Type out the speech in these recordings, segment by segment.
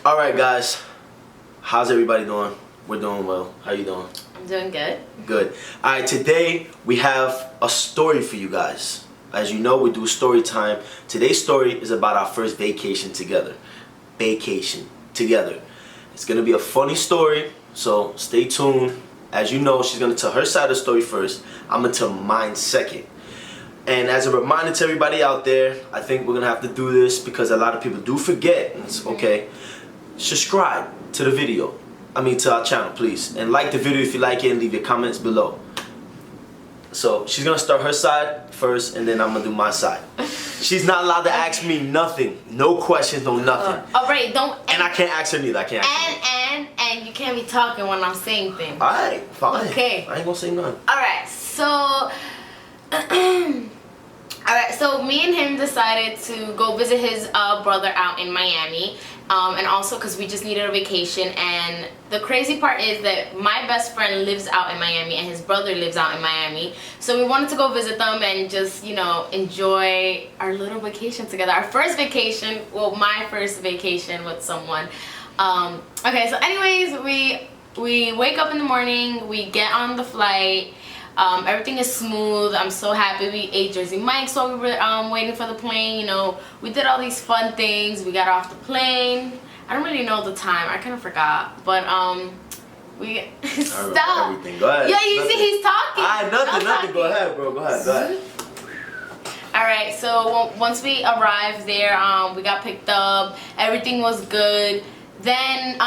All right, guys. How's everybody doing? We're doing well. How you doing? I'm doing good. Good. All right, today we have a story for you guys. As you know, we do story time. Today's story is about our first vacation together. Vacation together. It's going to be a funny story, so stay tuned. As you know, she's going to tell her side of the story first. I'm going to tell mine second. And as a reminder to everybody out there, I think we're going to have to do this because a lot of people do forget. And it's okay. Subscribe to the video. To our channel, please. And like the video if you like it and leave your comments below. So she's going to start her side first and then I'm going to do my side. She's not allowed to ask me nothing. No questions, no nothing. Alright, don't. And I can't ask her neither. I can't ask her. And you can't be talking when I'm saying things. Alright, fine. Okay. I ain't gonna say none. Alright, so so me and him decided to go visit his brother out in Miami. And also because we just needed a vacation, and the crazy part is that my best friend lives out in Miami and his brother lives out in Miami, so we wanted to go visit them and just, you know, enjoy our little vacation together. Our first vacation, well, my first vacation with someone. Okay, so anyways, we wake up in the morning, we get on the flight. Everything is smooth. I'm so happy. We ate Jersey Mike's while we were waiting for the plane. You know, we did all these fun things. We got off the plane. I don't really know the time. I kind of forgot. But we stop. Everything. Go ahead. Yeah, you see, he's talking. Nothing. Go ahead, bro. Go ahead. All right. So once we arrived there, we got picked up. Everything was good. Then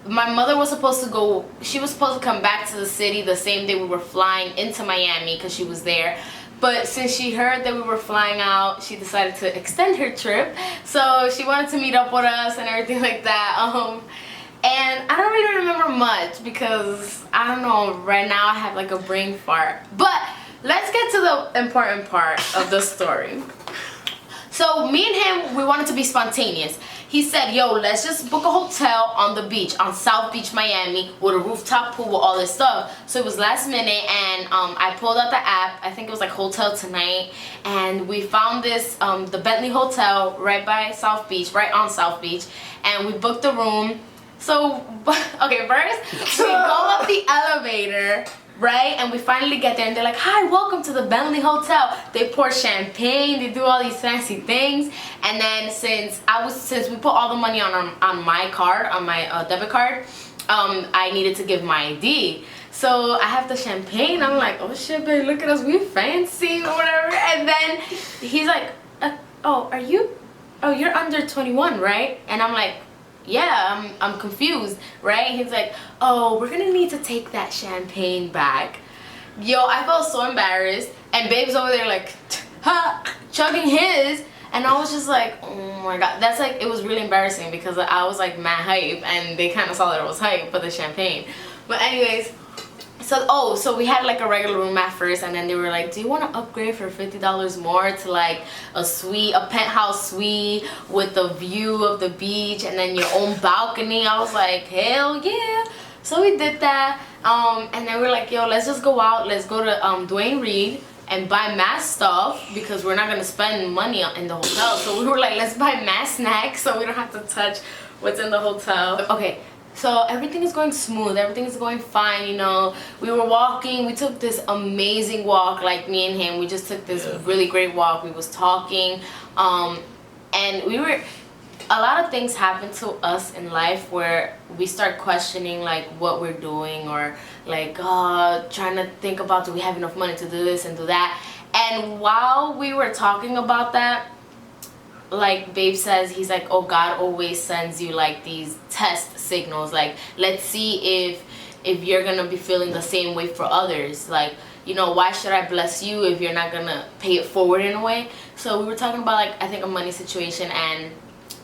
my mother was supposed to go, she was supposed to come back to the city the same day we were flying into Miami because she was there. But since she heard that we were flying out, she decided to extend her trip. So she wanted to meet up with us and everything like that. And I don't really remember much because, I don't know, right now I have like a brain fart. But let's get to the important part of the story. So me and him, we wanted to be spontaneous. He said, yo, let's just book a hotel on the beach, on South Beach, Miami, with a rooftop pool, with all this stuff. So it was last minute, and I pulled out the app. I think it was like Hotel Tonight, and we found this, the Bentley Hotel right by South Beach, right on South Beach, and we booked the room. So, okay, first, we go up the elevator, right? And we finally get there and they're like, hi, welcome to the Bentley Hotel. They pour champagne, they do all these fancy things. And then since we put all the money on my card, on my debit card, I needed to give my ID. So I have the champagne. I'm like, oh shit, babe, look at us, we fancy or whatever. And then he's like, oh, you're under 21, right? And I'm like, yeah, I'm confused, right? He's like, oh, we're gonna need to take that champagne back. Yo, I felt so embarrassed, and babe's over there like, chugging his, and I was just like, oh my god. That's like, it was really embarrassing because I was like mad hype, and they kind of saw that it was hype for the champagne. But anyways, so we had like a regular room at first, and then they were like, do you want to upgrade for $50 more to like a penthouse suite with the view of the beach and then your own balcony? I was like, hell yeah. So we did that, and then we're like, yo, let's just go out, let's go to Dwayne Reed and buy mass stuff because we're not gonna spend money in the hotel. So we were like, let's buy mass snacks so we don't have to touch what's in the hotel. Okay, so everything is going smooth, everything is going fine, you know. We were walking, we took this amazing walk, like me and him, we just took this really great walk. We was talking, and a lot of things happen to us in life where we start questioning like what we're doing, or like trying to think about, do we have enough money to do this and do that. And while we were talking about that, like babe says, he's like, oh, God always sends you like these test signals, like let's see if you're gonna be feeling the same way for others. Like, you know, why should I bless you if you're not gonna pay it forward in a way? So we were talking about like, I think, a money situation, and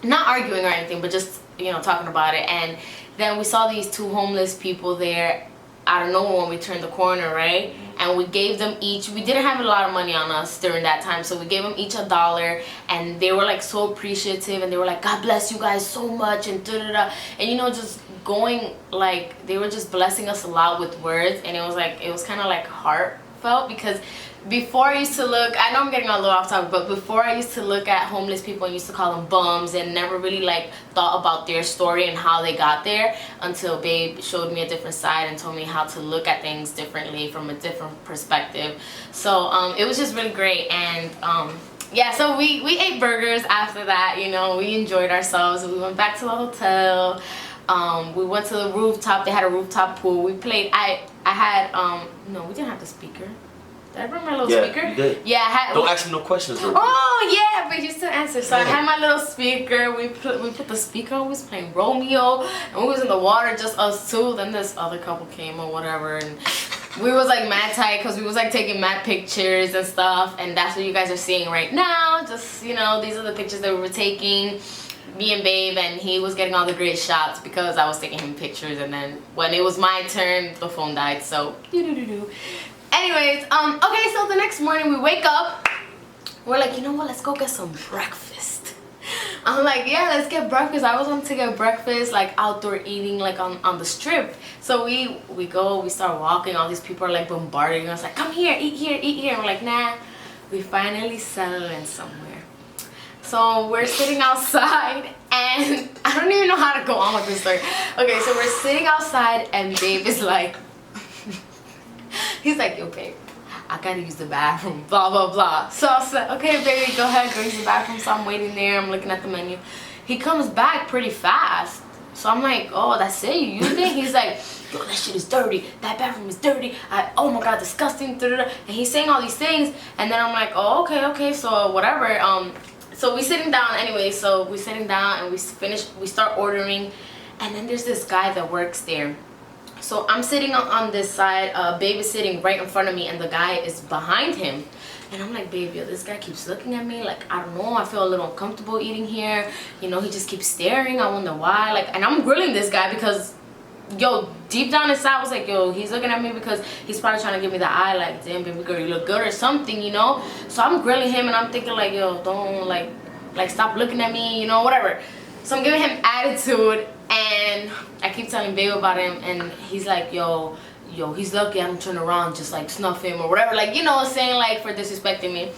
not arguing or anything, but just, you know, talking about it. And then we saw these two homeless people there out of nowhere when we turned the corner, right? And we gave them each, we didn't have a lot of money on us during that time, so we gave them each $1, and they were like so appreciative, and they were like, God bless you guys so much, and da-da-da. And you know, just going, like, they were just blessing us a lot with words, and it was like, it was kind of like heartfelt, because before I used to look, I know I'm getting a little off topic, but before I used to look at homeless people and used to call them bums and never really like thought about their story and how they got there until Babe showed me a different side and told me how to look at things differently from a different perspective. So it was just really great. And yeah, so we ate burgers after that, you know, we enjoyed ourselves. We went back to the hotel. We went to the rooftop. They had a rooftop pool. We played. I had no, we didn't have the speaker. Did I bring my little speaker? You did. Yeah, I had. Don't ask me no questions, though. Oh yeah, but you still answer. So I had my little speaker. We put the speaker on. We was playing Romeo, and we was in the water, just us two. Then this other couple came or whatever, and we was like mad tight because we was like taking mad pictures and stuff. And that's what you guys are seeing right now. Just, you know, these are the pictures that we were taking. Me and Babe, and he was getting all the great shots because I was taking him pictures, and then when it was my turn, the phone died. So anyways, okay, so the next morning we wake up, we're like, you know what, let's go get some breakfast. I'm like, yeah, let's get breakfast. I was wanting to get breakfast, like outdoor eating, like on the strip. So we go, we start walking, all these people are like bombarding us, like, come here, eat here, eat here. And we're like, nah. We finally settle in somewhere. So we're sitting outside, and I don't even know how to go on with this story. Okay, so we're sitting outside, and Babe is like, he's like, yo, babe, I gotta use the bathroom, blah, blah, blah. So I said, okay, baby, go ahead, go use the bathroom. So I'm waiting there, I'm looking at the menu. He comes back pretty fast. So I'm like, oh, that's it, you used it? He's like, yo, that shit is dirty, that bathroom is dirty, oh my god, disgusting, and he's saying all these things, and then I'm like, oh, okay, so whatever. So we sitting down anyway, so we sitting down and we start ordering, and then there's this guy that works there. So I'm sitting on this side, Babe is sitting right in front of me, and the guy is behind him. And I'm like, babe, yo, this guy keeps looking at me, like, I don't know, I feel a little uncomfortable eating here. You know, he just keeps staring, I wonder why. Like, and I'm grilling this guy because, yo, deep down inside I was like, yo, he's looking at me because he's probably trying to give me the eye, like, damn, baby girl, you look good or something, you know? So I'm grilling him, and I'm thinking, like, yo, don't, like stop looking at me, you know, whatever. So I'm giving him attitude, and I keep telling Babe about him, and he's like, yo, he's lucky I don't turn around, just, like, snuff him or whatever, like, you know, saying, like, for disrespecting me.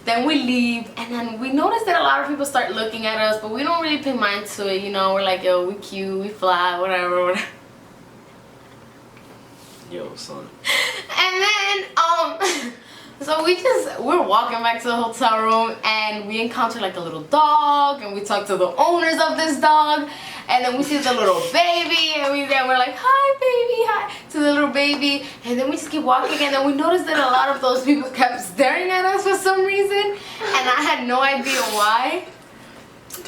Then we leave, and then we notice that a lot of people start looking at us, but we don't really pay mind to it, you know? We're like, yo, we cute, we fly, whatever. Yo, son. And then, so we're walking back to the hotel room, and we encounter like a little dog, and we talk to the owners of this dog, and then we see the little baby, and we're like, hi baby, hi, to the little baby, and then we just keep walking, and then we noticed that a lot of those people kept staring at us for some reason, and I had no idea why.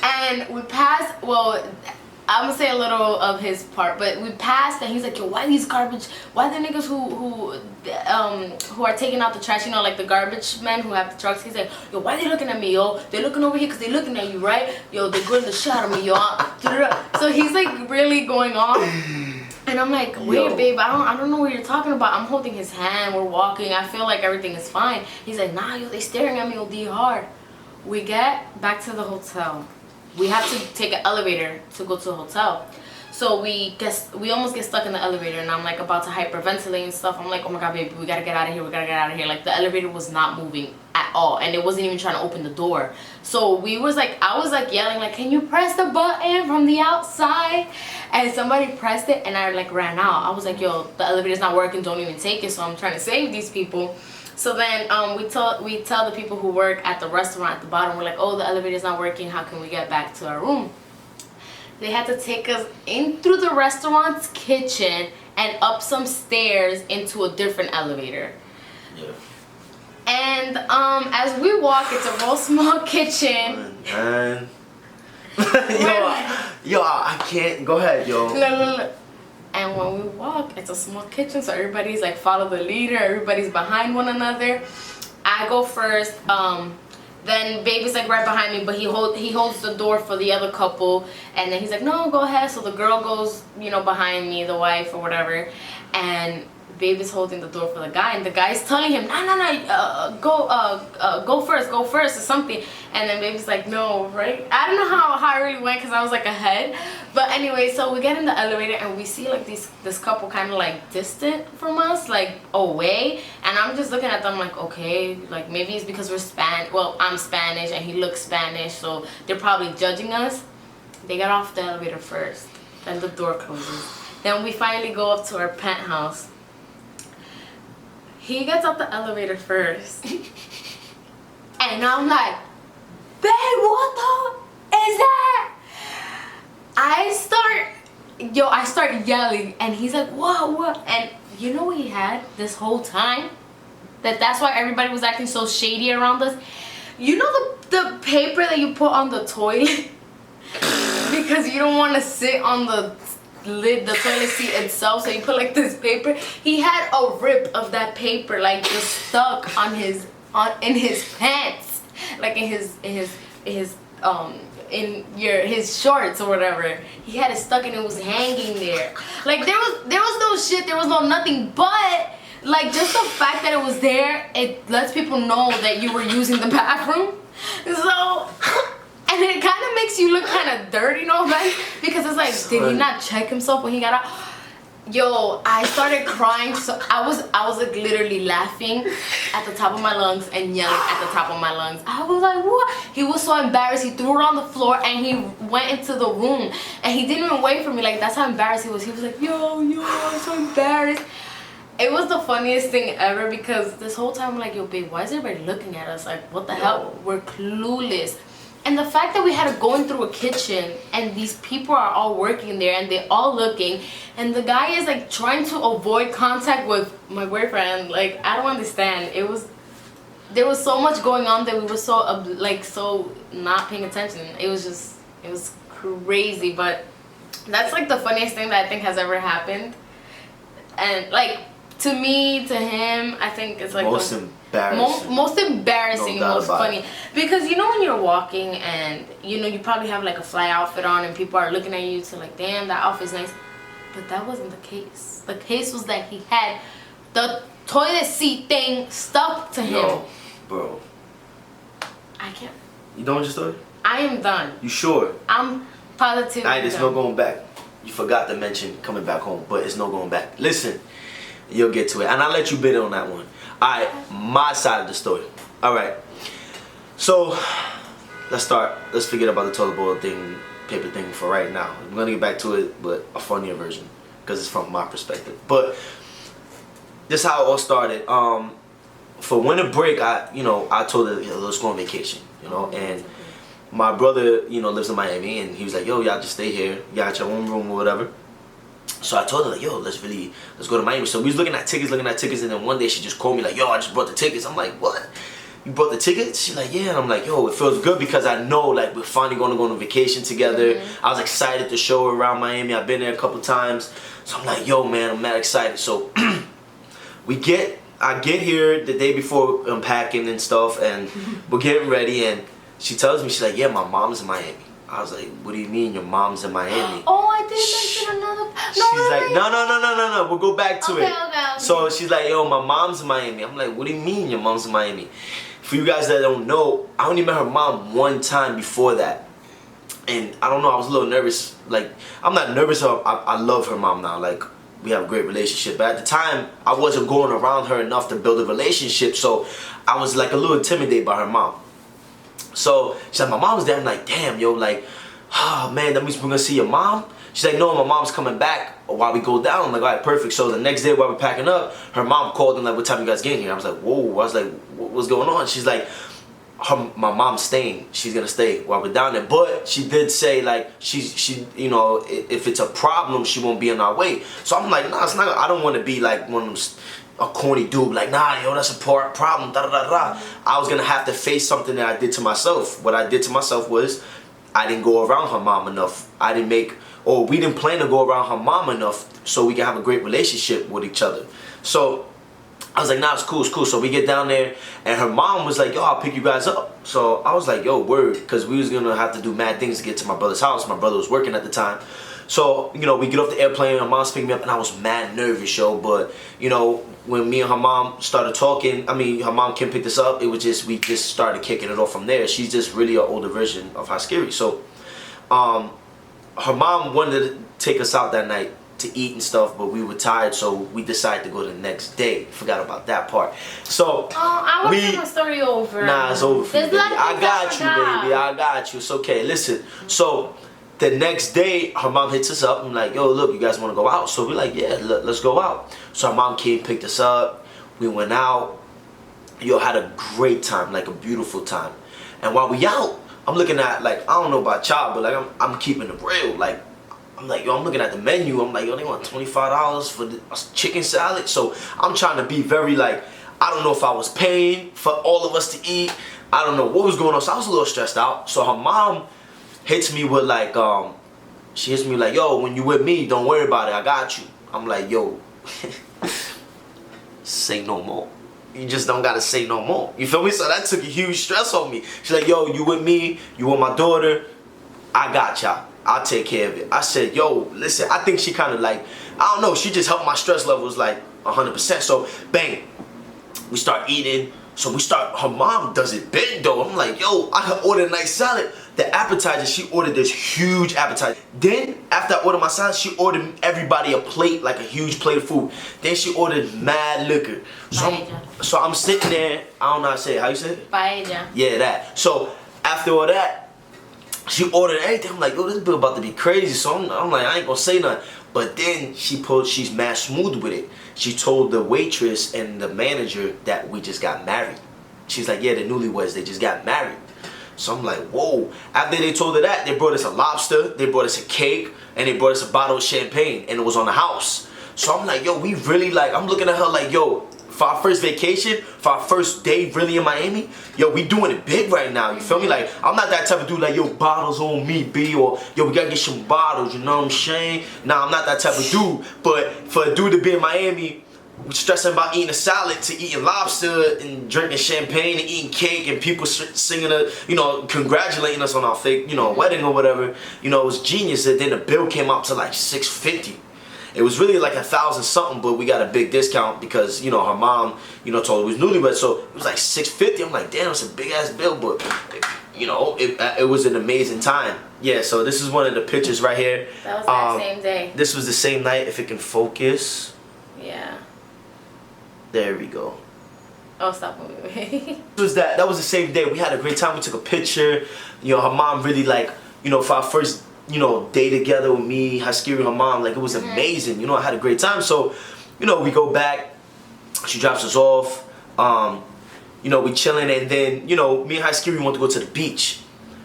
And we passed, well, I'm gonna say a little of his part, but we passed, and he's like, yo, why these garbage, why the niggas who are taking out the trash, you know, like the garbage men who have the trucks, he's like, yo, why they looking at me, yo? They looking over here because they looking at you, right? Yo, they grilling the shit out of me, yo. So he's like really going on, and I'm like, wait, babe, I don't know what you're talking about. I'm holding his hand, we're walking, I feel like everything is fine. He's like, nah, yo, they staring at me OD hard. We get back to the hotel. We have to take an elevator to go to the hotel. So we almost get stuck in the elevator, and I'm like about to hyperventilate and stuff. I'm like, oh my god, baby, we gotta get out of here, we gotta get out of here. Like, the elevator was not moving at all, and it wasn't even trying to open the door. So I was like yelling, like, can you press the button from the outside? And somebody pressed it, and I like ran out. I was like, yo, the elevator's not working, don't even take it. So I'm trying to save these people. So then we tell the people who work at the restaurant at the bottom, we're like, oh, the elevator's not working, how can we get back to our room? They had to take us in through the restaurant's kitchen and up some stairs into a different elevator. Yeah. And as we walk, it's a real small kitchen. Man. yo, I can't. Go ahead, yo. Look. And when we walk, it's a small kitchen, so everybody's like follow the leader, everybody's behind one another. I go first, then Baby's like right behind me, but he holds the door for the other couple, and then he's like, no, go ahead. So the girl goes, you know, behind me, the wife or whatever, and Babe is holding the door for the guy, and the guy's telling him, no, go first or something. And then Babe's like, no, right? I don't know how it really went because I was like ahead. But anyway, so we get in the elevator and we see like this couple kind of like distant from us, like away. And I'm just looking at them like, okay, like maybe it's because we're Spanish. Well, I'm Spanish and he looks Spanish, so they're probably judging us. They got off the elevator first, then the door closes. Then we finally go up to our penthouse. He gets out the elevator first. And I'm like, babe, what the is that? I start yelling, and he's like, what? And you know what he had this whole time? That's why everybody was acting so shady around us. You know the paper that you put on the toilet? Because you don't want to sit on the toilet seat itself, so you put like this paper. He had a rip of that paper like just stuck in his pants, like in his shorts or whatever. He had it stuck and it was hanging there. Like there was no shit, there was no nothing, but like just the fact that it was there, it lets people know that you were using the bathroom. So and it kind of makes you look kind of dirty, no offense, because it's like, did he not check himself when he got out? Yo, I started crying. So I was like literally laughing at the top of my lungs and yelling at the top of my lungs. I was like, what? He was so embarrassed. He threw it on the floor and he went into the room and he didn't even wait for me. Like, that's how embarrassed he was. He was like, yo, I'm so embarrassed. It was the funniest thing ever because this whole time I'm like, yo, babe, why is everybody looking at us? Like, what the hell? We're clueless. And the fact that we had to go in through a kitchen and these people are all working there and they're all looking, and the guy is like trying to avoid contact with my boyfriend. Like, I don't understand. There was so much going on that we were so not paying attention. It was crazy. But that's like the funniest thing that I think has ever happened. And like, to me, to him, I think it's like most embarrassing, and most funny. Because you know when you're walking and you know you probably have like a fly outfit on and people are looking at you to like, damn, that outfit's nice. But that wasn't the case. The case was that he had the toilet seat thing stuck to him. No, bro. I can't. You done with your story? I am done. You sure? I'm positive. Alright, there's no going back. You forgot to mention coming back home, but it's no going back. Listen, you'll get to it. And I'll let you bid on that one. Alright, my side of the story. Alright. So, let's start. Let's forget about the toilet bowl thing, paper thing for right now. I'm going to get back to it, but a funnier version. Because it's from my perspective. But, this is how it all started. For winter break, I told her, let's go on vacation. And my brother, lives in Miami. And he was like, yo, y'all just stay here. Y'all got your own room or whatever. So I told her, like, yo, let's go to Miami. So we was looking at tickets, and then one day she just called me like, yo, I just brought the tickets. I'm like, what? You brought the tickets? She's like, yeah. And I'm like, yo, it feels good because I know, like, we're finally going to go on vacation together. I was excited to show her around Miami. I've been there a couple times. So I'm like, yo, man, I'm mad excited. So I get here the day before unpacking and stuff, and we're getting ready, and she tells me, she's like, yeah, my mom's in Miami. I was like, what do you mean your mom's in Miami? Oh, I didn't mention another. She's like, no. We'll go back to it. Okay. So she's like, yo, my mom's in Miami. I'm like, what do you mean your mom's in Miami? For you guys that don't know, I only met her mom one time before that. And I don't know, I was a little nervous. Like, I'm not nervous. I love her mom now. Like, we have a great relationship. But at the time, I wasn't going around her enough to build a relationship. So I was like a little intimidated by her mom. So she's like, my mom's there. I'm like, damn, yo, like, oh man, that means we're gonna see your mom? She's like, no, my mom's coming back while we go down. I'm like, all right, perfect. So the next day while we're packing up, her mom called and like, what time you guys getting here? I was like, whoa. I was like, what's going on? She's like, my mom's staying. She's gonna stay while we're down there. But she did say like, she if it's a problem, she won't be in our way. So I'm like, nah, it's not. I don't want to be like one of them, a corny dude, like, nah, yo, that's a problem, da-da-da-da. I was gonna have to face something that I did to myself. What I did to myself was, I didn't go around her mom enough. We didn't plan to go around her mom enough so we can have a great relationship with each other. So, I was like, nah, it's cool. So we get down there, and her mom was like, yo, I'll pick you guys up. So I was like, yo, word, because we was gonna have to do mad things to get to my brother's house. My brother was working at the time. So, you know, we get off the airplane, her mom's picking me up, and I was mad nervous, yo. But, you know, when me and her mom started talking, I mean, her mom came pick this up, it was just, we just started kicking it off from there. She's just really an older version of Haskiri. So, her mom wanted to take us out that night to eat and stuff, but we were tired, so we decided to go the next day. Forgot about that part. So I want to get my story over. Nah, it's over for you, baby. I got you, baby. I got you. It's okay. Listen. So the next day, her mom hits us up and like, yo, look, you guys want to go out? So we're like, yeah, let's go out. So her mom came, picked us up. We went out. Yo, had a great time, like a beautiful time. And while we out, I'm looking at, like, I don't know about y'all, but like I'm keeping it real. Like, I'm like, yo, I'm looking at the menu. I'm like, yo, they want $25 for the chicken salad. So I'm trying to be very like, I don't know if I was paying for all of us to eat. I don't know what was going on. So I was a little stressed out. So her mom hits me with like, she hits me like, yo, when you with me, don't worry about it. I got you. I'm like, yo, say no more. You just don't gotta say no more. You feel me? So that took a huge stress on me. She's like, yo, you with me? You with my daughter? I got y'all. I'll take care of it. I said, yo, listen, I think she kind of like, I don't know, she just helped my stress levels like 100%. So, bang, we start eating. So her mom does it big though. I'm like, yo, I ordered a nice salad. The appetizer, she ordered this huge appetizer. Then, after I ordered my salad, she ordered everybody a plate, like a huge plate of food. Then she ordered mad liquor. So I'm sitting there, I don't know how to say it. How you say it? Paella. Yeah, that. So, after all that, she ordered everything. I'm like, yo, this bill about to be crazy. So I'm like, I ain't gonna say nothing. But then she's mad smooth with it. She told the waitress and the manager that we just got married. She's like, yeah, the newlyweds, they just got married. So I'm like, whoa. After they told her that, they brought us a lobster, they brought us a cake, and they brought us a bottle of champagne, and it was on the house. So I'm like, yo, we really like, I'm looking at her like, yo, for our first vacation, for our first day really in Miami, yo, we doing it big right now, you feel me? Like, I'm not that type of dude like, yo, bottles on me, B, or yo, we gotta get some bottles, you know what I'm saying? Nah, I'm not that type of dude, but for a dude to be in Miami, stressing about eating a salad to eating lobster and drinking champagne and eating cake and people singing, you know, congratulating us on our fake, you know, wedding or whatever, you know, it was genius. And then the bill came out to like $650. It was really like 1,000 something, but we got a big discount because, you know, her mom, you know, told her it was newlywed, so it was like $650. I'm like, damn, it's a big ass bill, but you know, it was an amazing time. Yeah, so this is one of the pictures right here. That was that same day. This was the same night, if it can focus. Yeah. There we go. Oh, stop moving. That was the same day. We had a great time. We took a picture. You know, her mom really like, you know, for our first, you know, day together with me, Haskiri, her mom, like it was amazing. You know, I had a great time. So, you know, we go back. She drops us off. You know, we chilling, and then, you know, me and Haskiri want to go to the beach.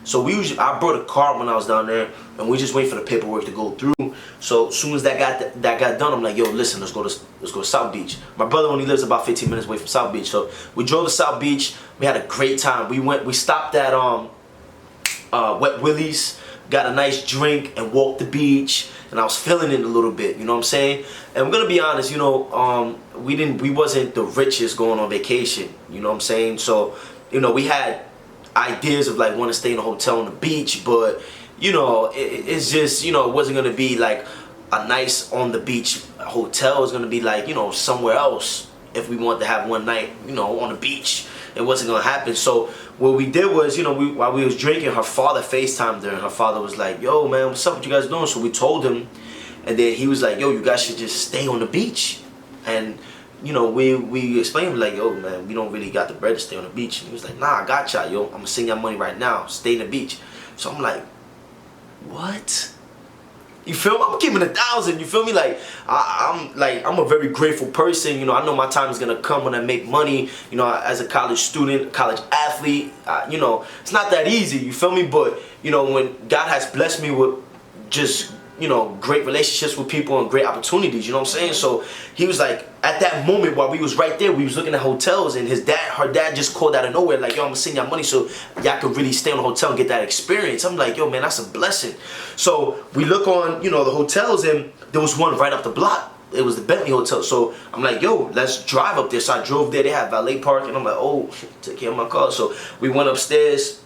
So I brought a car when I was down there, and we just wait for the paperwork to go through. So as soon as that got done, I'm like, yo, listen, let's go to South Beach. My brother only lives about 15 minutes away from South Beach, so we drove to South Beach. We had a great time. We stopped at Wet Willie's, got a nice drink, and walked the beach. And I was feeling it a little bit, you know what I'm saying? And I'm gonna be honest, you know, we wasn't the richest going on vacation, you know what I'm saying? So, you know, we had ideas of like want to stay in a hotel on the beach, but you know, it's just, you know, it wasn't gonna be like a nice on the beach hotel. It was gonna be like, you know, somewhere else if we wanted to have one night, you know, on the beach. It wasn't gonna happen. So what we did was, you know, while we was drinking, her father FaceTimed her, and her father was like, yo man, what's up, what you guys doing? So we told him, and then he was like, yo, you guys should just stay on the beach. And you know, we explained like, yo man, we don't really got the bread to stay on the beach. And he was like, nah, I got y'all, yo, I'm gonna send y'all money right now, stay in the beach. So I'm like, what? You feel me? I'm keeping 1,000. You feel me? Like I'm a very grateful person. You know, I know my time is gonna come when I make money. You know, as a college student, college athlete. You know, it's not that easy. You feel me? But you know, when God has blessed me with just, you know, great relationships with people and great opportunities, you know what I'm saying? So he was like, at that moment while we was right there, we was looking at hotels, and her dad just called out of nowhere like, yo, I'm gonna send y'all money so y'all could really stay in a hotel and get that experience. I'm like, yo man, that's a blessing. So we look on, you know, the hotels, and there was one right up the block. It was the Bentley Hotel. So I'm like, yo, let's drive up there. So I drove there. They had valet park, and I'm like, oh, take care of my car. So we went upstairs.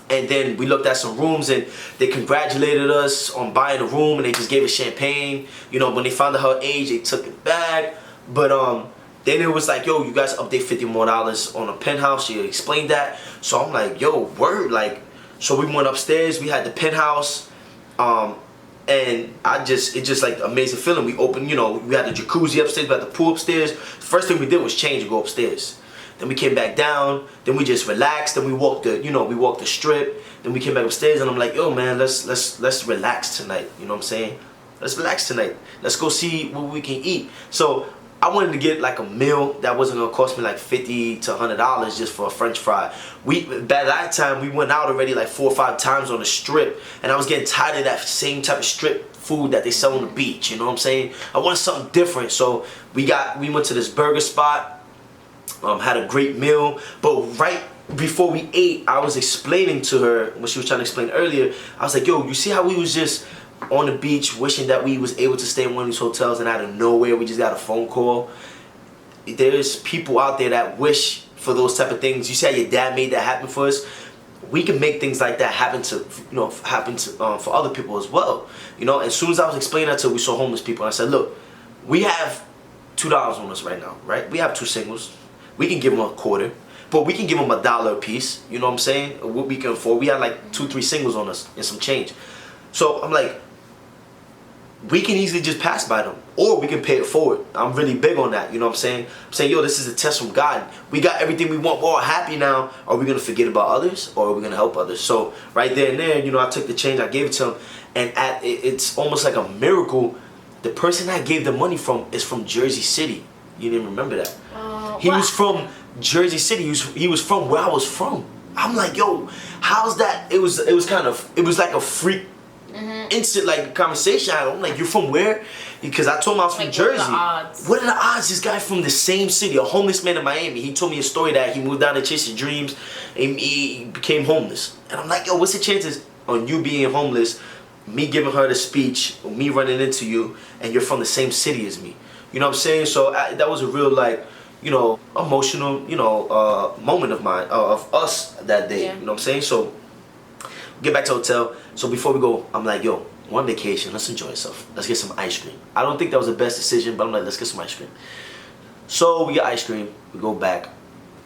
And then we looked at some rooms and they congratulated us on buying a room and they just gave us champagne. You know, when they found out her age, they took it back. But then it was like, yo, you guys update $50 more on a penthouse. She explained that. So I'm like, yo, word. Like, so we went upstairs. We had the penthouse. And it's just like amazing feeling. We opened, you know, we had the jacuzzi upstairs, we had the pool upstairs. First thing we did was change and go upstairs. Then we came back down, then we just relaxed, then we walked the strip, then we came back upstairs and I'm like, yo man, let's relax tonight. You know what I'm saying? Let's relax tonight. Let's go see what we can eat. So I wanted to get like a meal that wasn't gonna cost me like $50 to $100 just for a French fry. By that time we went out already like 4 or 5 times on the strip, and I was getting tired of that same type of strip food that they sell on the beach. You know what I'm saying? I wanted something different, so we went to this burger spot. Had a great meal, but right before we ate, I was explaining to her what she was trying to explain earlier. I was like, yo, you see how we was just on the beach wishing that we was able to stay in one of these hotels, and out of nowhere we just got a phone call? There's people out there that wish for those type of things. You see how your dad made that happen for us? We can make things like that happen to, for other people as well. You know, as soon as I was explaining that to her, we saw homeless people, and I said, look, we have $2 on us right now, right? We have 2 singles. We can give them a quarter, but we can give them $1 a piece. You know what I'm saying? What we can afford. We had like 2, 3 singles on us and some change. So I'm like, we can easily just pass by them, or we can pay it forward. I'm really big on that. You know what I'm saying? I'm saying, yo, this is a test from God. We got everything we want. We're all happy now. Are we gonna forget about others, or are we gonna help others? So right there and there, you know, I took the change. I gave it to him, and it's almost like a miracle. The person I gave the money from is from Jersey City. You didn't remember that? He was from Jersey City. He was from where I was from. I'm like, yo, how's that? It was like a freak instant like conversation. I'm like, you're from where? Because I told him I was from Jersey. What are the odds? This guy from the same city, a homeless man in Miami. He told me a story that he moved down to chase his dreams and he became homeless. And I'm like, yo, what's the chances on you being homeless, me giving her the speech, me running into you, and you're from the same city as me? You know what I'm saying? So that was a real like, you know, emotional, you know, moment of mine, of us that day. Yeah. You know what I'm saying? So get back to the hotel. So before we go, I'm like, yo, we're on vacation. Let's enjoy ourselves. Let's get some ice cream. I don't think that was the best decision, but I'm like, let's get some ice cream. So we get ice cream. We go back.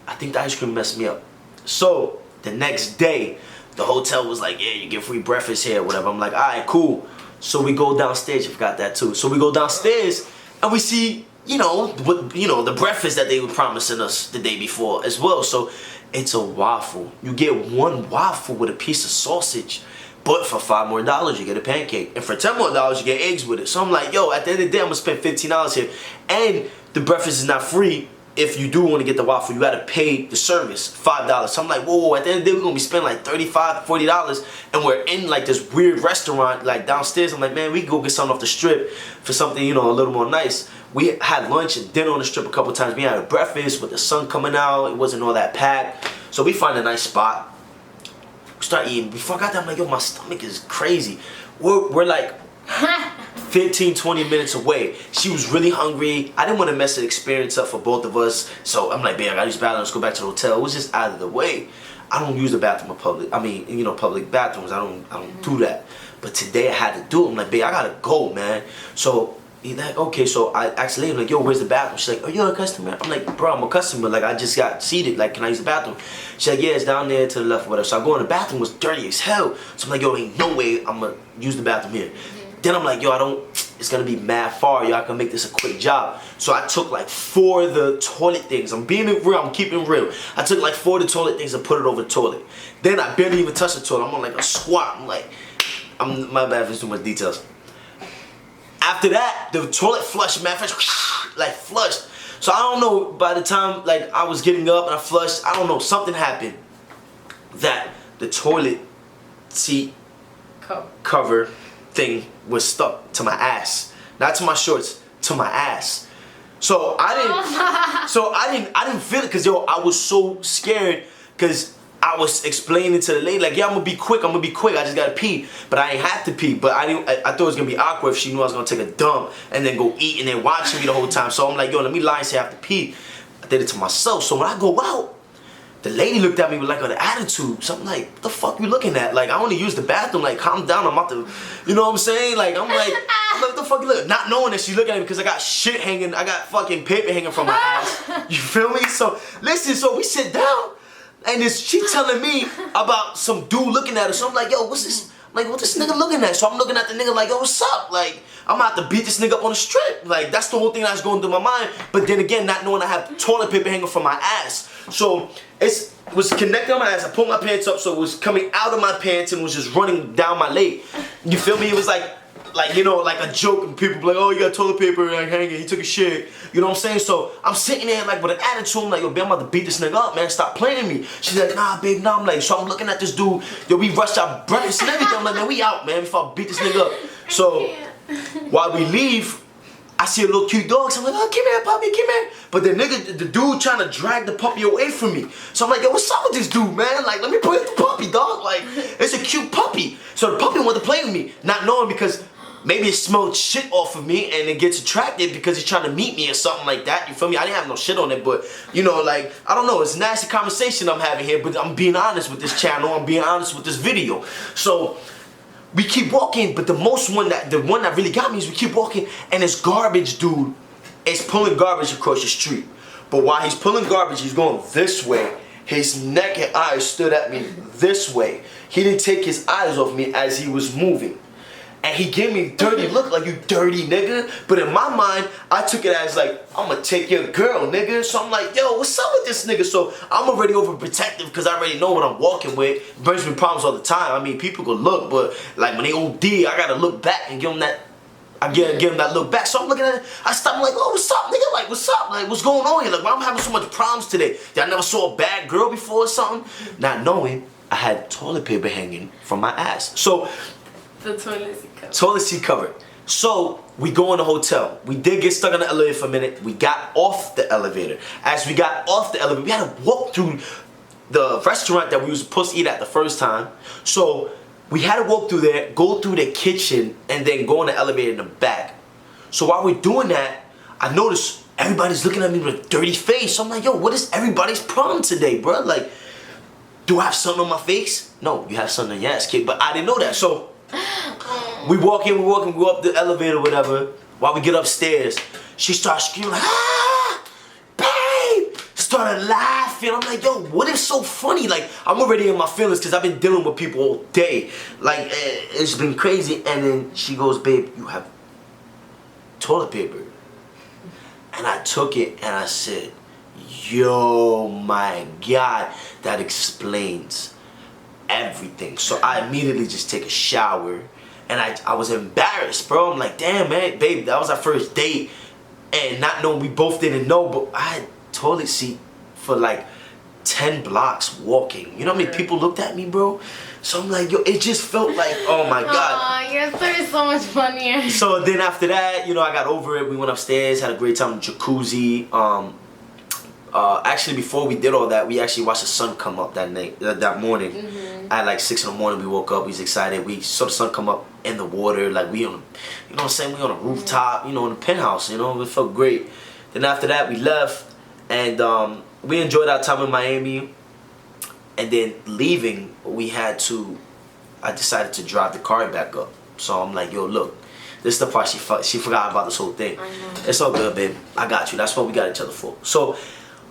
I think the ice cream messed me up. So the next day, the hotel was like, yeah, you get free breakfast here, whatever. I'm like, all right, cool. So we go downstairs. You forgot that too. So we go downstairs and we see, the breakfast that they were promising us the day before as well. So it's a waffle. You get 1 waffle with a piece of sausage, but for $5 more you get a pancake, and for $10 more you get eggs with it. So I'm like, yo, at the end of the day, I'm gonna spend $15 here, and the breakfast is not free. If you do want to get the waffle, you gotta pay the service $5. So I'm like, whoa, at the end of the day, we're gonna be spending like $35 to $40, and we're in like this weird restaurant like downstairs. I'm like, man, we can go get something off the strip for something, a little more nice. We had lunch and dinner on the strip a couple times. We had a breakfast with the sun coming out. It wasn't all that packed. So we find a nice spot. We start eating. Before I got there, I'm like, yo, my stomach is crazy. We're like 15, 20 minutes away. She was really hungry. I didn't want to mess the experience up for both of us. So I'm like, man, I gotta use the bathroom. Let's go back to the hotel. It was just out of the way. I don't use the bathroom in public. I mean, public bathrooms. I don't do that. But today I had to do it. I'm like, babe, I gotta go, man. So he's like, okay. So I asked the lady, like, yo, where's the bathroom? She's like, oh, you're a customer? I'm like, bro, I'm a customer. Like, I just got seated. Like, can I use the bathroom? She's like, yeah, it's down there to the left or whatever. So I go in the bathroom. It was dirty as hell. So I'm like, yo, ain't no way I'm gonna use the bathroom here. Then I'm like, yo, it's gonna be mad far, yo, I can make this a quick job. So I took like 4 of the toilet things. I'm being real, I'm keeping it real. I took like 4 of the toilet things and put it over the toilet. Then I barely even touched the toilet. I'm on like a squat. My bad for too much details. After that, the toilet flushed, man, like flushed. So I don't know, by the time like I was getting up and I flushed, I don't know, something happened that the toilet seat cover thing was stuck to my ass, not to my shorts, to my ass. So I didn't feel it, cause yo, I was so scared, cause I was explaining to the lady like, yeah, I'm gonna be quick, I just gotta pee, but I ain't have to pee. But I thought it was gonna be awkward if she knew I was gonna take a dump and then go eat and then watch me the whole time. So I'm like, yo, let me lie and say I have to pee. I did it to myself. So when I go out, the lady looked at me with like an attitude. So I'm like, what the fuck you looking at? Like, I only use the bathroom. Like, calm down. I'm about to, you know what I'm saying? Like, I'm like, what the fuck you look? Not knowing that she's looking at me because I got shit hanging. I got fucking paper hanging from my ass. You feel me? So listen. So we sit down, and she telling me about some dude looking at her. So I'm like, yo, what's this? Like, what this nigga looking at? So I'm looking at the nigga like, yo, what's up? Like, I'm about to beat this nigga up on the strip. Like, that's the whole thing that's going through my mind. But then again, not knowing I have toilet paper hanging from my ass. So it was connected on my ass. I pulled my pants up, so it was coming out of my pants and was just running down my leg. You feel me? It was like you know, like a joke, and people be like, oh, you got toilet paper like, hanging, he took a shit. You know what I'm saying? So I'm sitting there like with an attitude. I'm like, yo, babe, I'm about to beat this nigga up, man. Stop playing me. She's like, nah, babe, nah. I'm like, so I'm looking at this dude. Yo, we rushed our breakfast and everything. I'm like, man, we out, man, before I beat this nigga up. So while we leave, I see a little cute dog. So I'm like, oh, come here, puppy, come here. But the dude trying to drag the puppy away from me. So I'm like, yo, what's up with this dude, man? Like, let me play with the puppy, dog. Like, it's a cute puppy. So the puppy wanted to play with me, not knowing because maybe it smelled shit off of me and it gets attracted because he's trying to meet me or something like that. You feel me? I didn't have no shit on it, but you know, like, I don't know. It's a nasty conversation I'm having here, but I'm being honest with this channel. I'm being honest with this video. So we keep walking, but the one that really got me is we keep walking, and this garbage dude is pulling garbage across the street. But while he's pulling garbage, he's going this way. His neck and eyes stood at me this way. He didn't take his eyes off me as he was moving. And he gave me a dirty look, like, you dirty nigga. But in my mind, I took it as like, I'm gonna take your girl, nigga. So I'm like, yo, what's up with this nigga? So I'm already overprotective because I already know what I'm walking with. It brings me problems all the time. I mean, people could look, but like when they OD, I gotta look back and give them that. I give him that look back. So I'm looking at it. I stop. I'm like, oh, what's up, nigga? Like, what's up? Like, what's going on here? Like, why I'm having so much problems today? I never saw a bad girl before or something. Not knowing I had toilet paper hanging from my ass. So the toilet seat cover. Toilet seat covered. So we go in the hotel. We did get stuck in the elevator for a minute. We got off the elevator. As we got off the elevator, we had to walk through the restaurant that we was supposed to eat at the first time. So we had to walk through there, go through the kitchen, and then go in the elevator in the back. So while we're doing that, I noticed everybody's looking at me with a dirty face. So I'm like, yo, what is everybody's problem today, bro? Like, do I have something on my face? No, you have something on your ass, kid. But I didn't know that. So we walk in, we go up the elevator, whatever. While we get upstairs, she starts screaming, ah, babe! Started laughing. I'm like, yo, what is so funny? Like, I'm already in my feelings because I've been dealing with people all day. Like, it's been crazy. And then she goes, babe, you have toilet paper. And I took it and I said, yo, my God, that explains everything. So I immediately just take a shower, and I was embarrassed, bro. I'm like, damn, man, babe, that was our first date, and not knowing, we both didn't know, but I had toilet seat for like 10 blocks walking. You know how many people looked at me, bro? So I'm like, yo, it just felt like, oh my God. Aw, your story is so much funnier. So then after that, you know, I got over it. We went upstairs, had a great time in the jacuzzi. Actually, before we did all that, we actually watched the sun come up that night, that morning. At like 6 in the morning, we woke up. We was excited. We saw the sun come up in the water. Like, we on, you know what I'm saying? We on a rooftop, you know, in a penthouse. You know, it felt great. Then after that, we left, and we enjoyed our time in Miami. And then leaving, I decided to drive the car back up. So I'm like, yo, look, this is the part she forgot about this whole thing. I know. It's all good, babe. I got you. That's what we got each other for. So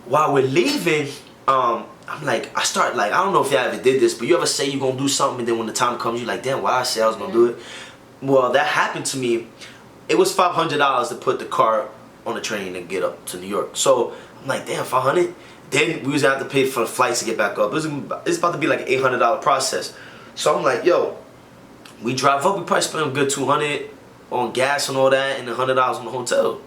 while we're leaving, I'm like, I don't know if y'all ever did this, but you ever say you're gonna do something and then when the time comes, you're like, damn, why I say I was gonna do it? Well, that happened to me. It was $500 to put the car on the train and get up to New York. So I'm like, damn, $500? Then we was gonna have to pay for the flights to get back up. It's about to be like an $800 process. So I'm like, yo, we drive up, we probably spend a good $200 on gas and all that, and $100 on the hotel.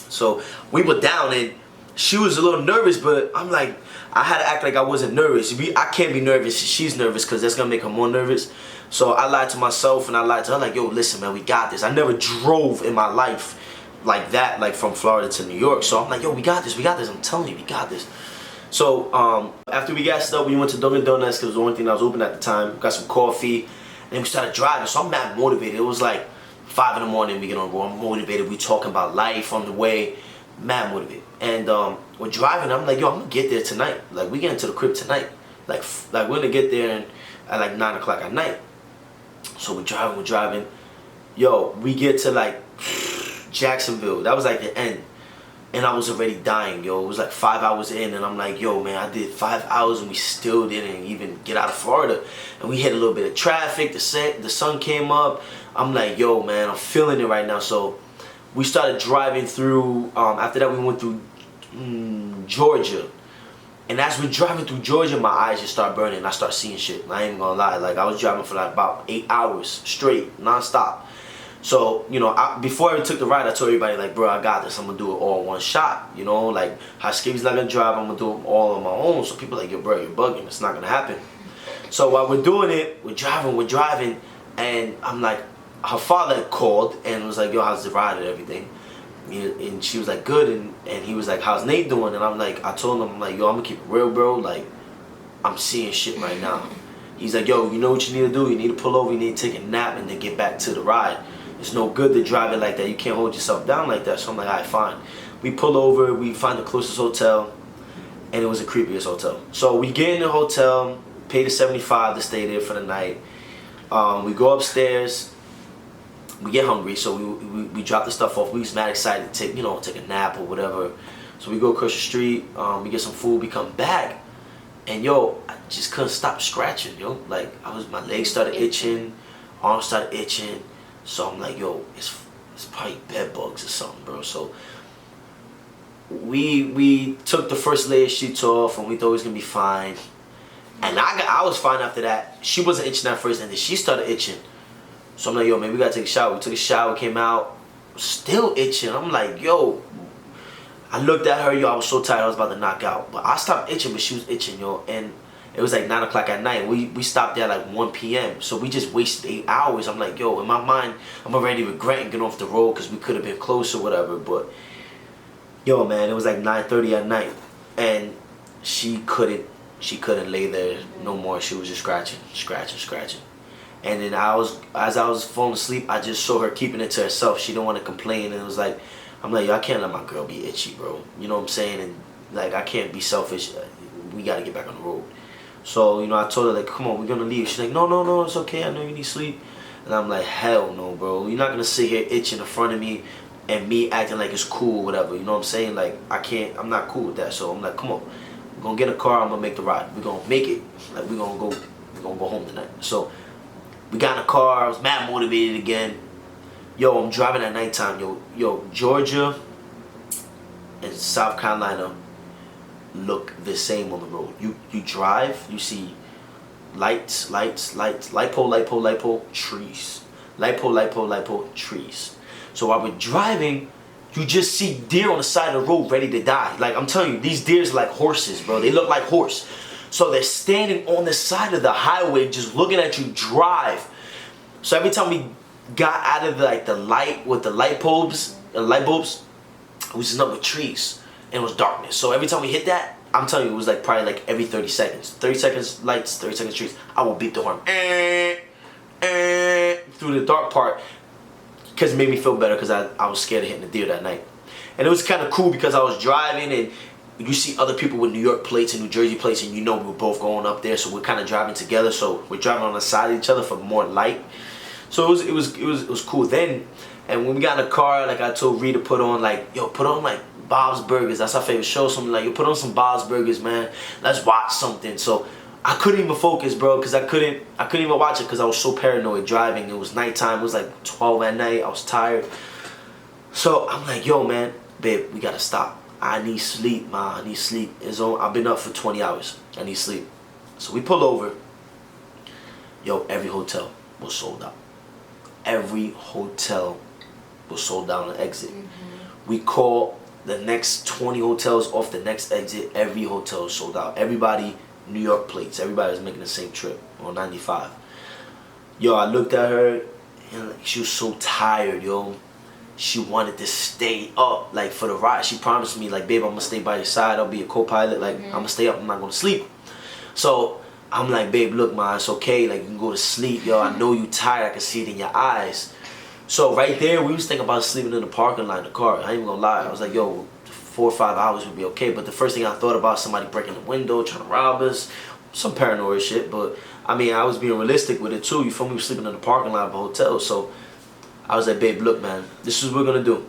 So we were down, and she was a little nervous, but I'm like, I had to act like I wasn't nervous. I can't be nervous if she's nervous because that's gonna make her more nervous. So I lied to myself and I lied to her, like, yo, listen, man, we got this. I never drove in my life like that, like from Florida to New York. So I'm like, yo, we got this, I'm telling you, we got this. So after we got stuff, we went to Dunkin' Donuts because it was the only thing that was open at the time. Got some coffee, and then we started driving. So I'm mad motivated. It was like 5 in the morning, we get on the road. I'm motivated. We talking about life on the way. mad motivated. And we're driving. I'm like, yo, I'm gonna get there tonight. Like, we get into the crib tonight. Like we're gonna get there at like 9 o'clock at night. So we're driving. Yo, we get to like Jacksonville. That was like the end. And I was already dying, yo. It was like 5 hours in, and I'm like, yo, man, I did 5 hours and we still didn't even get out of Florida. And we hit a little bit of traffic. The sun came up. I'm like, yo, man, I'm feeling it right now. So we started driving through. After that, we went through Georgia. And as we're driving through Georgia, my eyes just start burning. I start seeing shit. I ain't even gonna lie. Like, I was driving for like about 8 hours straight, nonstop. So, you know, before I took the ride, I told everybody, like, bro, I got this. I'm going to do it all in one shot. You know, like, how Skivy's not going to drive, I'm going to do it all on my own. So people are like, yo, bro, you're bugging. It's not going to happen. So while we're doing it, we're driving. And I'm like, her father called and was like, yo, how's the ride and everything? And she was like, good. And he was like, how's Nate doing? And I'm like, I told him, I'm like, yo, I'm going to keep it real, bro. Like, I'm seeing shit right now. He's like, yo, you know what you need to do? You need to pull over, you need to take a nap, and then get back to the ride. It's no good to drive it like that. You can't hold yourself down like that. So I'm like, all right, fine. We pull over, we find the closest hotel, and it was the creepiest hotel. So we get in the hotel, pay the $75 to stay there for the night. We go upstairs, we get hungry, so we drop the stuff off. We was mad excited to take a nap or whatever. So we go across the street, we get some food, we come back, and yo, I just couldn't stop scratching, yo. Like, my legs started itching, arms started itching. So I'm like, yo, it's probably bed bugs or something, bro. So we took the first layer of sheets off, and we thought it was gonna be fine. And I was fine after that. She wasn't itching at first, and then she started itching. So I'm like, yo, man, we gotta take a shower. We took a shower, came out, still itching. I'm like, yo. I looked at her, yo, I was so tired, I was about to knock out. But I stopped itching, but she was itching, yo. And it was like 9 o'clock at night. We stopped there like 1 p.m. So we just wasted 8 hours. I'm like, yo, in my mind, I'm already regretting getting off the road because we could have been close or whatever. But, yo, man, it was like 9:30 at night. And she couldn't lay there no more. She was just scratching. And then as I was falling asleep, I just saw her keeping it to herself. She didn't want to complain. And it was like, I'm like, yo, I can't let my girl be itchy, bro. You know what I'm saying? And, like, I can't be selfish. We got to get back on the road. So, you know, I told her, like, come on, we're going to leave. She's like, no, it's okay. I know you need sleep. And I'm like, hell no, bro. You're not going to sit here itching in front of me and me acting like it's cool or whatever. You know what I'm saying? Like, I'm not cool with that. So I'm like, come on. We're going to get a car. I'm going to make the ride. We're going to make it. Like, we're going to go home tonight. So we got in the car. I was mad motivated again. Yo, I'm driving at nighttime. Yo, Georgia and South Carolina look the same on the road. You drive, you see lights, light pole, trees. Light pole, trees. So while we're driving, you just see deer on the side of the road ready to die. Like, I'm telling you, these deers are like horses, bro. They look like horse. So they're standing on the side of the highway just looking at you drive. So every time we got out of the light with the light bulbs, we was up with trees. And it was darkness. So every time we hit that, I'm telling you, it was like probably like every 30 seconds. 30 seconds lights, 30 seconds trees. I will beat the horn. Through the dark part. Because it made me feel better because I was scared of hitting the deer that night. And it was kind of cool because I was driving and you see other people with New York plates and New Jersey plates and you know we're both going up there. So we're kind of driving together. So we're driving on the side of each other for more light. So it was cool then. And when we got in the car, like I told Rita, put on like Bob's Burgers. That's our favorite show. Something like, you put on some Bob's Burgers, man. Let's watch something. So I couldn't even focus, bro, because I couldn't even watch it because I was so paranoid driving. It was nighttime. It was like 12 at night. I was tired. So I'm like, yo, man, babe, we gotta stop. I need sleep, man. I need sleep. I've been up for 20 hours. I need sleep. So we pull over. Yo, every hotel was sold out. Every hotel was sold out on the exit. We call the next 20 hotels off the next exit. Every hotel is sold out. Everybody, New York plates. Everybody was making the same trip on 95. Yo, I looked at her and she was so tired, yo. She wanted to stay up, like, for the ride. She promised me, like, babe, I'm gonna stay by your side. I'll be a co-pilot. Like, I'm gonna stay up. I'm not gonna sleep. So I'm like, babe, look, man, it's okay. Like, you can go to sleep, yo. I know you tired. I can see it in your eyes. So right there, we was thinking about sleeping in the parking lot in the car. I ain't even gonna lie. I was like, yo, 4 or 5 hours would be okay. But the first thing I thought about, somebody breaking the window, trying to rob us, some paranoid shit. But I mean, I was being realistic with it too. You feel me? We were sleeping in the parking lot of a hotel. So I was like, babe, look, man, this is what we're gonna do.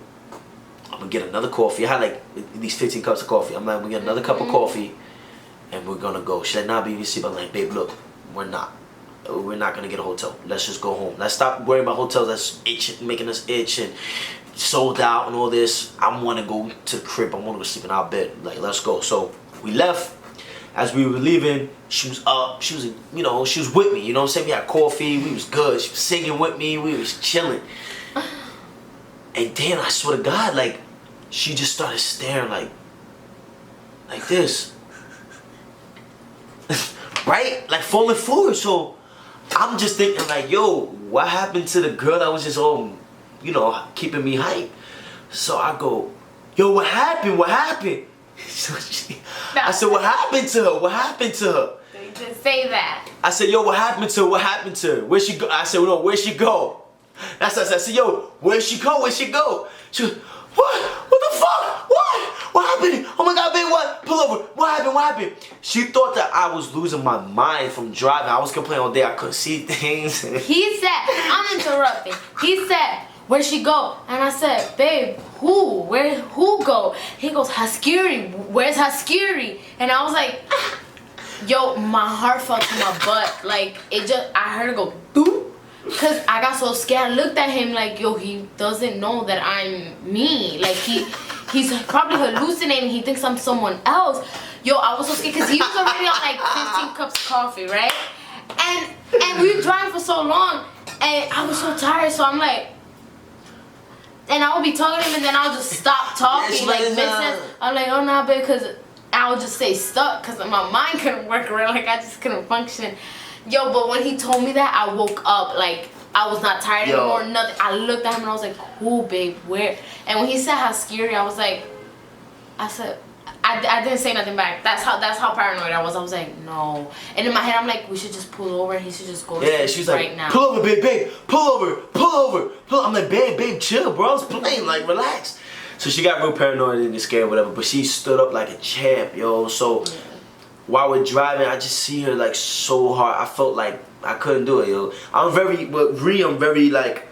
I'm gonna get another coffee. I had like at least 15 cups of coffee. I'm like, we get another cup of coffee, and we're gonna go. She's like, nah, baby, sleep. I'm like, babe, look, we're not gonna get a hotel. Let's just go home. Let's stop worrying about hotels that's itching, making us itch and sold out and all this. I want to go to the crib. I want to go sleep in our bed. Like, let's go. So we left. As we were leaving, she was up. She was, you know, she was with me. You know what I'm saying? We had coffee. We was good. She was singing with me. We was chilling. And then I swear to God, like, she just started staring like this. Right? Like falling forward. So I'm just thinking like, yo, what happened to the girl that was just all, you know, keeping me hype? So I go, yo, what happened? What happened? So I said, what happened to her? What happened to her? You just say that. I said, yo, what happened to her? What happened to her? Where'd she go? I said, no, where'd she go? That's what I said. I said, yo, where'd she go? Where'd she go? She was, what? What the fuck? What? What happened? Oh my God, babe, what? Pull over. What happened? What happened? She thought that I was losing my mind from driving. I was complaining all day. I couldn't see things. He said, I'm interrupting. He said, where'd she go? And I said, babe, who? Who go? He goes, Haskiri. Where's Haskiri? And I was like, yo, my heart fell to my butt. Like, I heard it go, doop. Cause I got so scared. I looked at him like, yo, he doesn't know that I'm me. Like he's probably hallucinating. He thinks I'm someone else. Yo, I was so scared because he was already on like 15 cups of coffee, right? And we were driving for so long, and I was so tired. So I'm like, and I would be talking to him, and then I'll just stop talking, like mid-sentence. I'm like, oh no, babe, because I would just stay stuck because my mind couldn't work around. Like I just couldn't function. Yo, but when he told me that, I woke up like I was not tired anymore, nothing. I looked at him and I was like, who, babe, where? And when he said how scary, I said, I didn't say nothing back. That's how paranoid I was. I was like, no. And in my head, I'm like, we should just pull over and he should just go to sleep right now. Pull over, babe, pull over. I'm like, babe, chill, bro. I was playing, like, relax. So she got real paranoid and scared, whatever, but she stood up like a champ, yo. So while we're driving, I just see her like so hard. I felt like I couldn't do it, yo. I'm very like,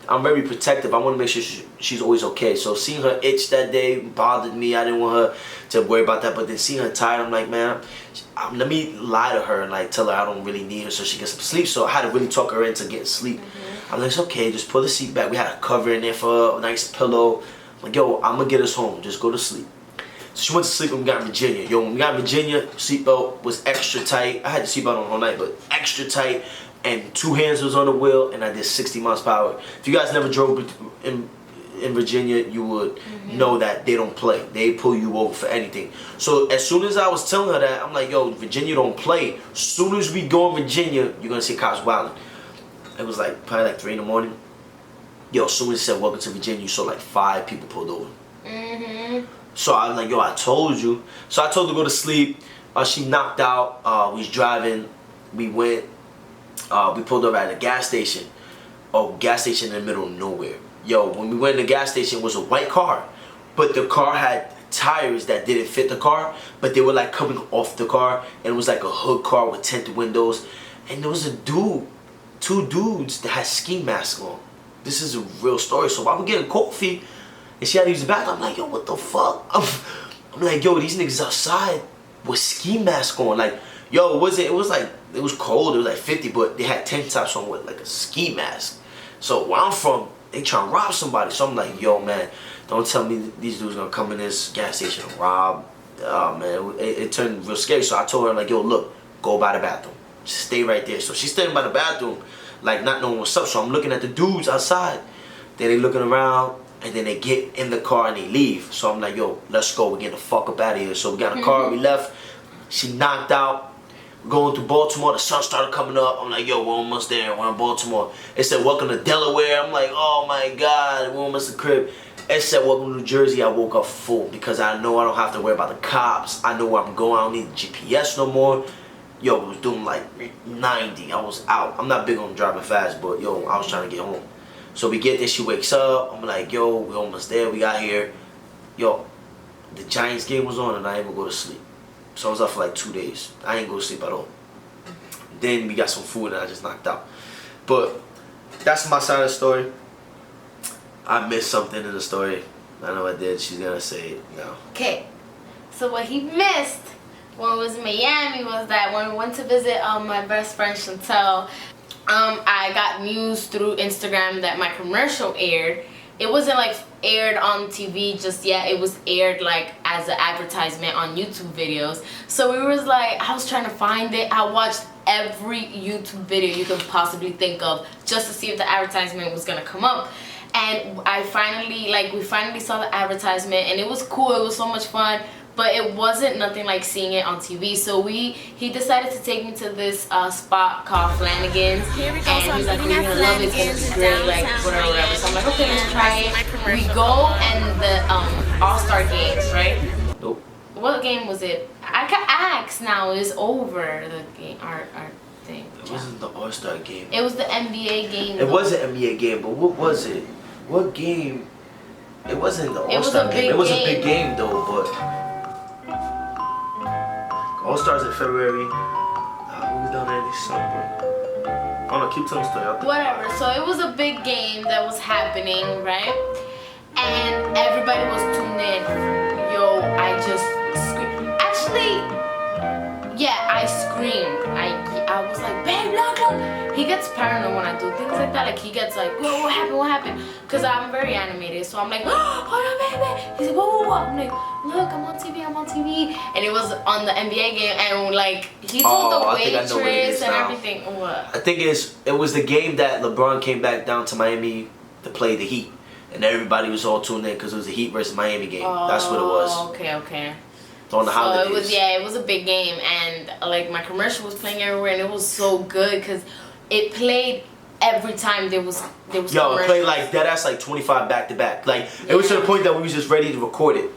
I'm very protective. I want to make sure she's always okay. So seeing her itch that day bothered me. I didn't want her to worry about that. But then seeing her tired, I'm like, man, let me lie to her and like tell her I don't really need her so she gets some sleep. So I had to really talk her into getting sleep. I'm like, it's okay, just pull the seat back. We had a cover in there for her, a nice pillow. I'm like, yo, I'm gonna get us home. Just go to sleep. So she went to sleep when we got in Virginia. Yo, when we got in Virginia, seatbelt was extra tight. I had the seatbelt on all night, but extra tight. And 2 hands was on the wheel, and I did 60 miles per hour. If you guys never drove in Virginia, you would know that they don't play. They pull you over for anything. So as soon as I was telling her that, I'm like, yo, Virginia don't play. As soon as we go in Virginia, you're gonna see cops wilding. It was like probably like 3 in the morning. Yo, as soon as it said welcome to Virginia, you saw like 5 people pulled over. So I was like, yo, I told you. So I told her to go to sleep. She knocked out. We was driving. We went. We pulled over at a gas station. Gas station in the middle of nowhere. Yo, when we went in the gas station, it was a white car. But the car had tires that didn't fit the car. But they were like coming off the car. And it was like a hood car with tinted windows. And there was a dude, 2 dudes that had ski masks on. This is a real story. So while we're getting coffee, and she had to use the bathroom, I'm like, yo, what the fuck? I'm like, yo, these niggas outside with ski mask on. Like, yo, it was cold, it was like 50, but they had tank tops on with like a ski mask. So where I'm from, they trying to rob somebody. So I'm like, yo, man, don't tell me these dudes gonna come in this gas station and rob. Oh, man, it turned real scary. So I told her, like, yo, look, go by the bathroom. Just stay right there. So she's standing by the bathroom, like, not knowing what's up. So I'm looking at the dudes outside. Then they looking around. And then they get in the car and they leave. So I'm like, yo, let's go. We're getting the fuck up out of here. So we got in the car, we left. She knocked out. We're going to Baltimore. The sun started coming up. I'm like, yo, we're almost there. We're in Baltimore. It said, welcome to Delaware. I'm like, oh my God, we're almost at the crib. It said, welcome to New Jersey. I woke up full because I know I don't have to worry about the cops. I know where I'm going. I don't need GPS no more. Yo, I was doing like 90. I was out. I'm not big on driving fast, but yo, I was trying to get home. So we get there, she wakes up, I'm like, yo, we almost there, we got here. yo, the Giants game was on and I ain't gonna go to sleep. So I was up for like 2 days. I ain't go to sleep at all. Then we got some food and I just knocked out. But that's my side of the story. I missed something in the story. I know I did. She's gonna say it now. Okay. So what he missed when we was in Miami was that when we went to visit my best friend Chantel, I got news through Instagram that my commercial aired. It wasn't like aired on TV just yet. It was aired like as an advertisement on YouTube videos. So we was like, I was trying to find it. I watched every YouTube video you could possibly think of just to see if the advertisement was gonna come up. And we finally saw the advertisement, and it was cool. It was so much fun. But it wasn't nothing like seeing it on TV. So he decided to take me to this spot called Flanagan's. Here we go, And so I'm he's like, looking we're at gonna love it, it's Flanagan's gonna be great, like downtown whatever, whatever. So I'm like, okay, let's try it. We commercial. go, and the All-Star games, right? Nope. What game was it? I can ask now. It's over, the game, our thing. It wasn't the All-Star game. It was the NBA game. It was an NBA game, but what was it? What game? It wasn't the All-Star game. It was a big game though, but All-Stars in February. What we done at this summer? Oh no, keep telling the story. Whatever. So it was a big game that was happening, right? And everybody was tuned in. Yo, I just screamed. Actually, yeah, I screamed. I was like, babe, look. He gets paranoid when I do things like that. Like he gets like, whoa, what happened? What happened? Because I'm very animated, so I'm like, oh, hold on, baby. He's like, whoa, whoa, whoa. I'm like, look, I'm on TV. And it was on the NBA game, and like he told the waitress and everything. What? I think it was the game that LeBron came back down to Miami to play the Heat, and everybody was all tuned in because it was the Heat versus Miami game. That's what it was. Okay. On the holidays. It was a big game, and like my commercial was playing everywhere, and it was so good because it played every time there was. Yo, it played like deadass like 25 back to back. Like it was to the point that we was just ready to record it.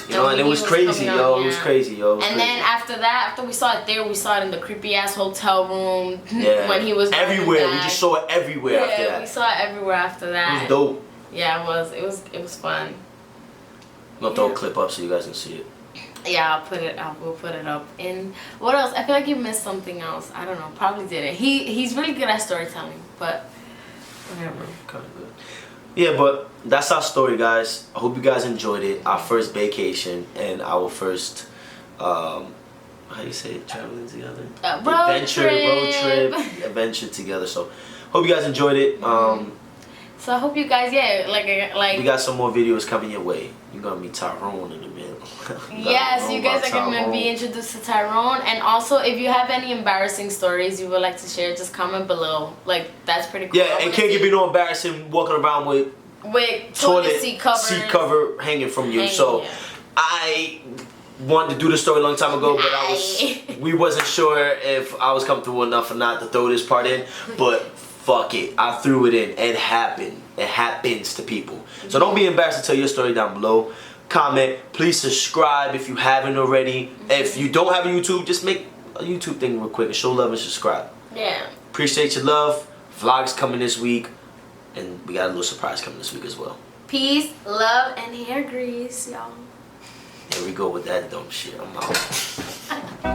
You know, and it was crazy, yo. It was crazy, yo. And then after we saw it there, we saw it in the creepy ass hotel room. Yeah. When he was everywhere. We just saw it everywhere after that. Yeah, we saw it everywhere after that. It was dope. Yeah, it was fun. I'm gonna throw a clip up so you guys can see it. Yeah, we'll put it up. And what else? I feel like you missed something else. I don't know. Probably didn't. He's really good at storytelling, but whatever. Kind of good. Yeah, but that's our story, guys. I hope you guys enjoyed it. Our first vacation and our first, how do you say it? Traveling together? Road trip. Adventure together. So, hope you guys enjoyed it. So I hope you guys, like we got some more videos coming your way. You're gonna meet Tyrone in a minute. Yes, you guys are gonna be introduced to Tyrone. And also, if you have any embarrassing stories you would like to share, just comment below. Like that's pretty cool. Yeah, it can't be no embarrassing walking around with toilet seat cover hanging from you. So I wanted to do this story a long time ago, but we wasn't sure if I was comfortable enough or not to throw this part in. But fuck it, I threw it in. It happened. It happens to people. So don't be embarrassed to tell your story down below. Comment. Please subscribe if you haven't already. If you don't have a YouTube, just make a YouTube thing real quick and show love and subscribe. Yeah. Appreciate your love. Vlogs coming this week. And we got a little surprise coming this week as well. Peace, love, and hair grease, y'all. Here we go with that dumb shit. I'm out.